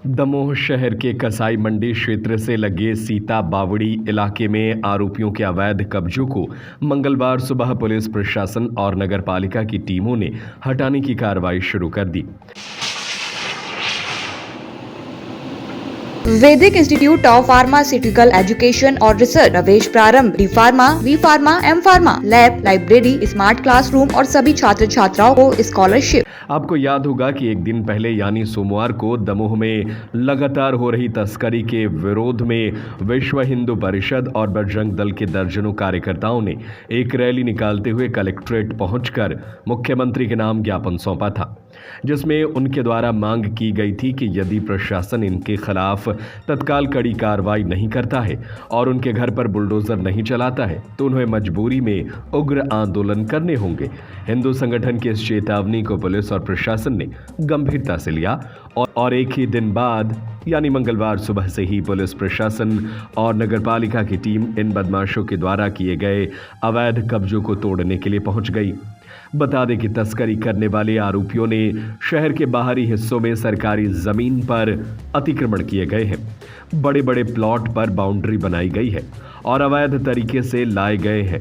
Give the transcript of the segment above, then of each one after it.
दमोह शहर के कसाई मंडी क्षेत्र से लगे सीता बावड़ी इलाके में आरोपियों के अवैध कब्जों को मंगलवार सुबह पुलिस प्रशासन और नगरपालिका की टीमों ने हटाने की कार्रवाई शुरू कर दी। Vedic institute of pharmaceutical education और रिसर्च, प्रवेश प्रारंभ, D pharma, B pharma, M pharma, lab, library, smart classroom और सभी छात्र छात्राओं को स्कॉलरशिप। आपको याद होगा कि एक दिन पहले यानी सोमवार को दमोह में लगातार हो रही तस्करी के विरोध में विश्व हिंदू परिषद और बजरंग दल के दर्जनों कार्यकर्ताओं ने एक रैली निकालते हुए कलेक्ट्रेट पहुंचकर मुख्यमंत्री के नाम ज्ञापन सौंपा था, जिसमें उनके द्वारा मांग की गई थी कि यदि प्रशासन इनके खिलाफ तत्काल कड़ी कार्रवाई नहीं करता है और उनके घर पर बुलडोजर नहीं चलाता है तो उन्हें मजबूरी में उग्र आंदोलन करने होंगे। हिंदू संगठन की इस चेतावनी को पुलिस और प्रशासन ने गंभीरता से लिया और एक ही दिन बाद यानी मंगलवार सुबह से ही पुलिस प्रशासन और नगरपालिका की टीम इन बदमाशों के द्वारा किए गए अवैध कब्जों को तोड़ने के लिए पहुंच गई। बता दें कि तस्करी करने वाले आरोपियों ने शहर के बाहरी हिस्सों में सरकारी जमीन पर अतिक्रमण किए गए हैं, बड़े बड़े प्लॉट पर बाउंड्री बनाई गई है और अवैध तरीके से लाए गए हैं।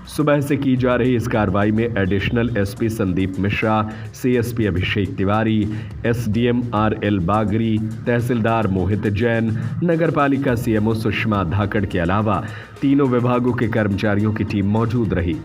सुबह से की जा रही इस कार्रवाई में additional SP Sandeep Mishra, CSP Abhishek Tiwari, SDM RL Bagri, तहसीलदार मोहित जैन, नगरपालिका सीएमओ सुषमा धाकड़ के अलावा तीनों विभागों के कर्मचारियों की टीम मौजूद रही।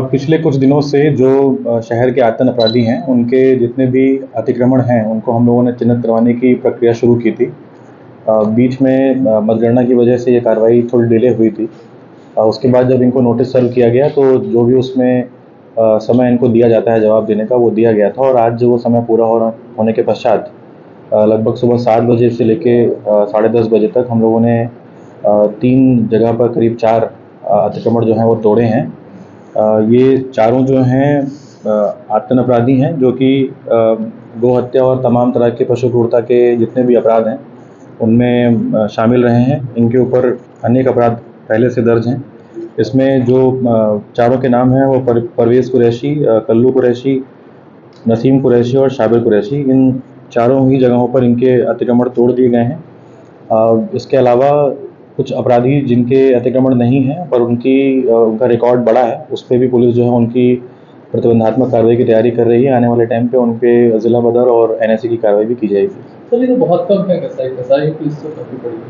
पिछले कुछ दिनों से जो शहर के आतंक अपराधी हैं उनके जितने भी अतिक्रमण हैं उनको हम लोगों ने चिन्हित करवाने की प्रक्रिया शुरू की थी। बीच में मतगणना की वजह से ये कार्रवाई थोड़ी डिले हुई थी। उसके बाद जब इनको नोटिस सर्व किया गया तो जो भी उसमें समय इनको दिया जाता है जवाब देने का वो दिया गया था और आज वो समय पूरा होने के पश्चात लगभग सुबह 7 बजे से लेके 10:30 बजे तक हम लोगों ने 3 जगह पर करीब 4 अतिक्रमण जो हैं वो तोड़े हैं। ये चारों जो हैं आतंक अपराधी हैं जो कि गौ हत्या और तमाम तरह के पशु क्रूरता के जितने भी अपराध हैं उनमें शामिल रहे हैं। इनके ऊपर अनेक अपराध पहले से दर्ज हैं। इसमें जो चारों के नाम हैं वो परवेज़ कुरैशी, कल्लू कुरैशी, नसीम कुरैशी और शाबिर कुरैशी। इन चारों ही जगहों पर इनके अतिक्रमण तोड़ दिए गए हैं। इसके अलावा कुछ अपराधी जिनके अतिक्रमण नहीं हैं पर उनका रिकॉर्ड बड़ा है, उस पर भी पुलिस जो है उनकी प्रतिबंधात्मक कार्रवाई की तैयारी कर रही है। आने वाले टाइम पे उन पे जिला बदर और एनएसए की कार्रवाई भी की जाएगी। सर ये तो बहुत कम है कसाईयों की लिस्ट तो काफ़ी बड़ी है।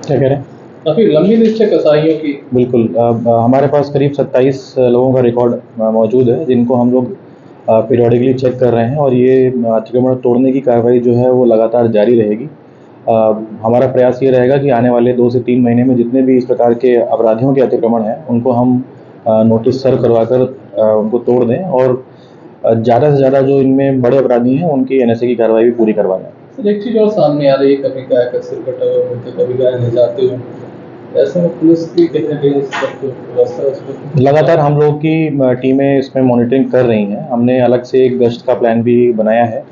क्या कह रहे हैं? काफ़ी लंबी लिस्ट है कसाईयों की। बिल्कुल, हमारे पास करीब 27 लोगों का रिकॉर्ड मौजूद है जिनको हम लोग पीरियडिकली चेक कर रहे हैं और ये अतिक्रमण तोड़ने की कार्रवाई जो है वो लगातार जारी रहेगी। हमारा प्रयास ये रहेगा कि आने वाले 2 से 3 महीने में जितने भी इस प्रकार के अपराधियों के अतिक्रमण हैं उनको हम नोटिस सर्व करवाकर उनको तोड़ दें और ज़्यादा से ज़्यादा जो इनमें बड़े अपराधी हैं उनकी एनएसए की कार्रवाई भी पूरी करवा लें। सर एक चीज़ और सामने आ रही है, कभी गाय का सिर कटा हुआ मिलता, कभी गाय ले जाते हुए, ऐसे में पुलिस की लगातार हम लोग की टीमें इसमें मॉनिटरिंग कर रही हैं। हमने अलग से एक गश्त का प्लान भी बनाया है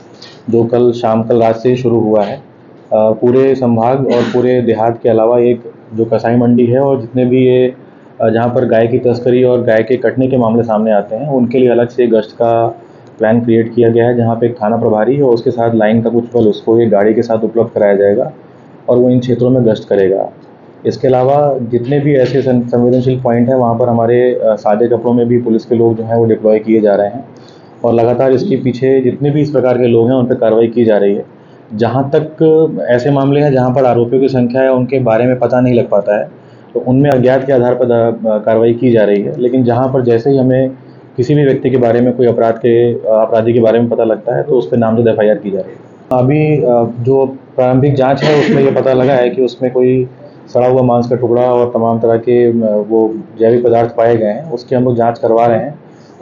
जो कल रात से शुरू हुआ है। पूरे संभाग और पूरे देहात के अलावा एक जो कसाई मंडी है और जितने भी ये जहाँ पर गाय की तस्करी और गाय के कटने के मामले सामने आते हैं उनके लिए अलग से गश्त का प्लान क्रिएट किया गया है, जहाँ पे एक थाना प्रभारी और उसके साथ लाइन का कुछ बल उसको एक गाड़ी के साथ उपलब्ध कराया जाएगा और वो इन क्षेत्रों में गश्त करेगा। इसके अलावा जितने भी ऐसे संवेदनशील पॉइंट हैं वहाँ पर हमारे सादे कपड़ों में भी पुलिस के लोग जो हैं वो डिप्लॉय किए जा रहे हैं और लगातार इसके पीछे जितने भी इस प्रकार के लोग हैं उन पर कार्रवाई की जा रही है। जहाँ तक ऐसे मामले हैं जहाँ पर आरोपियों की संख्या है उनके बारे में पता नहीं लग पाता है, तो उनमें अज्ञात के आधार पर कार्रवाई की जा रही है। लेकिन जहाँ पर जैसे ही हमें किसी भी व्यक्ति के बारे में कोई अपराधी के बारे में पता लगता है तो उस पर नामजद FIR की जा रही है। अभी जो प्रारंभिक जांच है उसमें ये पता लगा है कि उसमें कोई सड़ा हुआ मांस का टुकड़ा और तमाम तरह के वो जैविक पदार्थ पाए गए हैं, उसकी हम लोग जाँच करवा रहे हैं।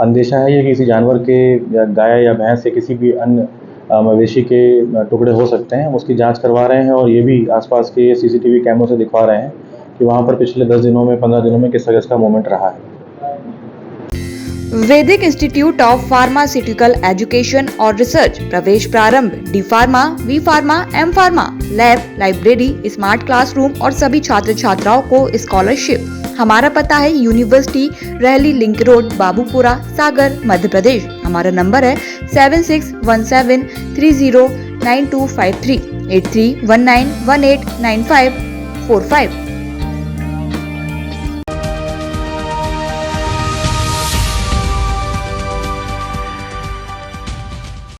अंदेशा है ये कि किसी जानवर के या गाय या भैंस या किसी भी अन्य मवेशी के टुकड़े हो सकते हैं, उसकी जांच करवा रहे हैं और ये भी आसपास के CCTV कैमरों से दिखवा रहे हैं कि वहाँ पर पिछले 10 दिनों में 15 दिनों में किस तरह का मूवमेंट रहा है। Vedic institute of pharmaceutical education और रिसर्च प्रवेश प्रारंभ D pharma, B pharma, M pharma, lab, library, smart classroom और सभी छात्र छात्राओं को स्कॉलरशिप। हमारा पता है यूनिवर्सिटी रहली लिंक रोड, बाबूपुरा, सागर, मध्य प्रदेश। हमारा नंबर है 7617309253 8319189545।